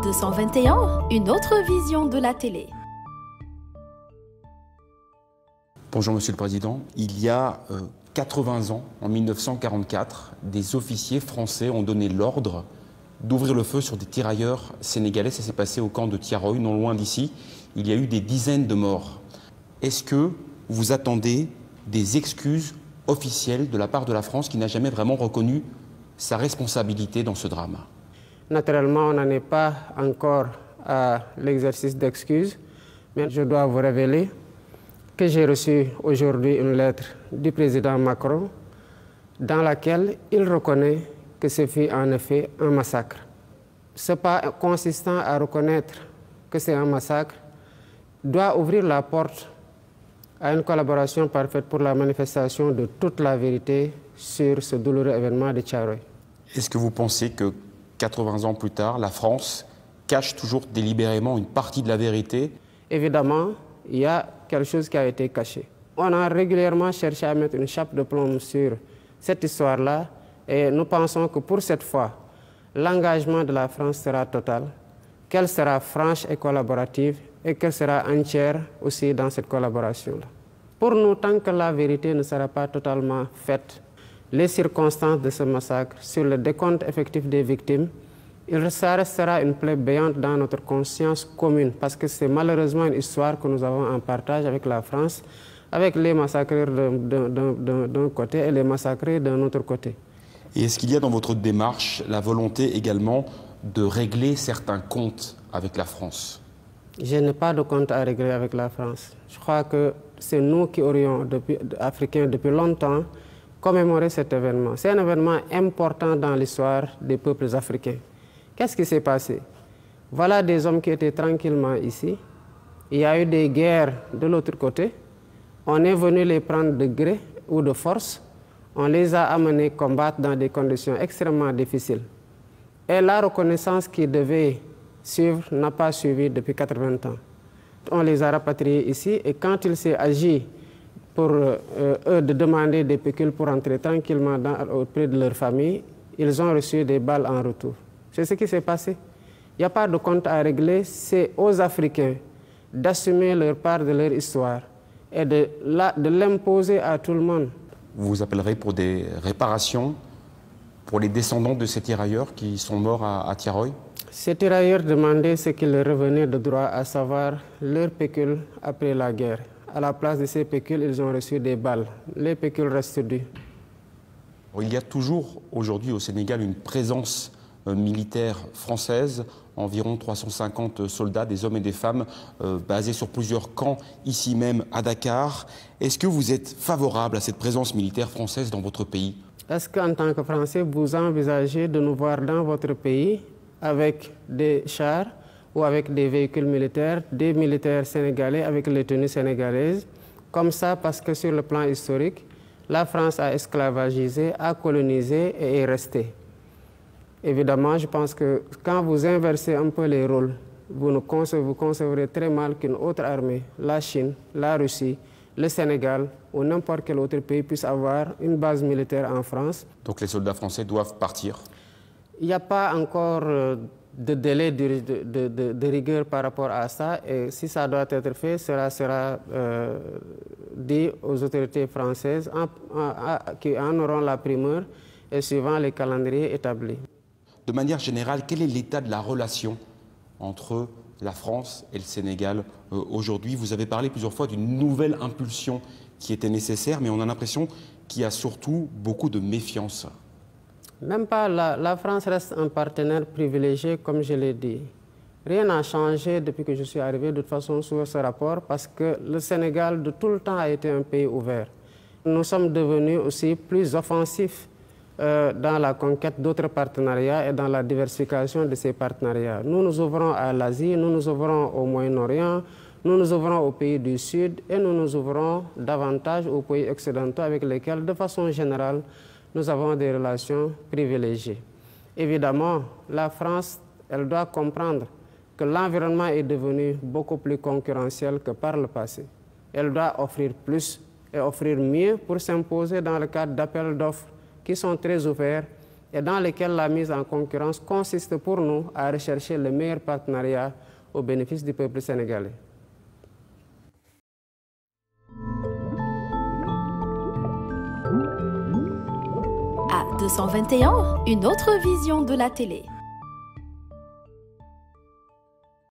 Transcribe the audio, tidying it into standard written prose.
221, une autre vision de la télé. Bonjour Monsieur le Président. Il y a 80 ans, en 1944, des officiers français ont donné l'ordre d'ouvrir le feu sur des tirailleurs sénégalais. Ça s'est passé au camp de Thiaroye, non loin d'ici. Il y a eu des dizaines de morts. Est-ce que vous attendez des excuses officielles de la part de la France qui n'a jamais vraiment reconnu sa responsabilité dans ce drame? Naturellement, on n'en est pas encore à l'exercice d'excuses, mais je dois vous révéler que j'ai reçu aujourd'hui une lettre du président Macron dans laquelle il reconnaît que ce fut en effet un massacre. Ce pas consistant à reconnaître que c'est un massacre doit ouvrir la porte à une collaboration parfaite pour la manifestation de toute la vérité sur ce douloureux événement de Thiaroye. Est-ce que vous pensez que 80 ans plus tard, la France cache toujours délibérément une partie de la vérité? Évidemment, il y a quelque chose qui a été caché. On a régulièrement cherché à mettre une chape de plomb sur cette histoire-là et nous pensons que pour cette fois, l'engagement de la France sera total, qu'elle sera franche et collaborative et qu'elle sera entière aussi dans cette collaboration-là. Pour nous, tant que la vérité ne sera pas totalement faite, les circonstances de ce massacre, sur le décompte effectif des victimes, ça restera une plaie béante dans notre conscience commune parce que c'est malheureusement une histoire que nous avons en partage avec la France, avec les massacrés d'un côté et les massacrés d'un autre côté. Et est-ce qu'il y a dans votre démarche la volonté également de régler certains comptes avec la France? Je n'ai pas de compte à régler avec la France. Je crois que c'est nous qui aurions, Africains, depuis longtemps, commémoré cet événement. C'est un événement important dans l'histoire des peuples africains. Qu'est-ce qui s'est passé? Voilà des hommes qui étaient tranquillement ici. Il y a eu des guerres de l'autre côté. On est venu les prendre de gré ou de force. On les a amenés combattre dans des conditions extrêmement difficiles. Et la reconnaissance qui devait suivre n'a pas suivi depuis 80 ans. On les a rapatriés ici et quand il s'est agi pour eux de demander des pécules pour entrer tranquillement auprès de leur famille, ils ont reçu des balles en retour. C'est ce qui s'est passé. Il n'y a pas de compte à régler, c'est aux Africains d'assumer leur part de leur histoire et de l'imposer à tout le monde. Vous vous appellerez pour des réparations pour les descendants de ces tirailleurs qui sont morts à Thiaroye? Ces tirailleurs demandaient ce qui leur revenait de droit, à savoir leur pécule après la guerre. À la place de ces pécules, ils ont reçu des balles. Les pécules restent dues. Il y a toujours aujourd'hui au Sénégal une présence militaire française, environ 350 soldats, des hommes et des femmes, basés sur plusieurs camps, ici même à Dakar. Est-ce que vous êtes favorable à cette présence militaire française dans votre pays? Est-ce qu'en tant que Français, vous envisagez de nous voir dans votre pays avec des chars ou avec des véhicules militaires, des militaires sénégalais avec les tenues sénégalaises, comme ça parce que sur le plan historique, la France a esclavagisé, a colonisé et est restée. Évidemment, je pense que quand vous inversez un peu les rôles, vous concevrez très mal qu'une autre armée, la Chine, la Russie, le Sénégal ou n'importe quel autre pays puisse avoir une base militaire en France. Donc les soldats français doivent partir? Il n'y a pas encore de délai de rigueur par rapport à ça et si ça doit être fait, cela sera dit aux autorités françaises qui en auront la primeur et suivant les calendriers établis. De manière générale, quel est l'état de la relation entre la France et le Sénégal aujourd'hui? Vous avez parlé plusieurs fois d'une nouvelle impulsion qui était nécessaire, mais on a l'impression qu'il y a surtout beaucoup de méfiance. Même pas, la France reste un partenaire privilégié, comme je l'ai dit. Rien n'a changé depuis que je suis arrivé, de toute façon, sur ce rapport, parce que le Sénégal, de tout le temps, a été un pays ouvert. Nous sommes devenus aussi plus offensifs dans la conquête d'autres partenariats et dans la diversification de ces partenariats. Nous nous ouvrons à l'Asie, nous nous ouvrons au Moyen-Orient, nous nous ouvrons aux pays du Sud et nous nous ouvrons davantage aux pays occidentaux avec lesquels, de façon générale, nous avons des relations privilégiées. Évidemment, la France, elle doit comprendre que l'environnement est devenu beaucoup plus concurrentiel que par le passé. Elle doit offrir plus et offrir mieux pour s'imposer dans le cadre d'appels d'offres qui sont très ouverts et dans lesquels la mise en concurrence consiste pour nous à rechercher le meilleur partenariat au bénéfice du peuple sénégalais. À 221, une autre vision de la télé.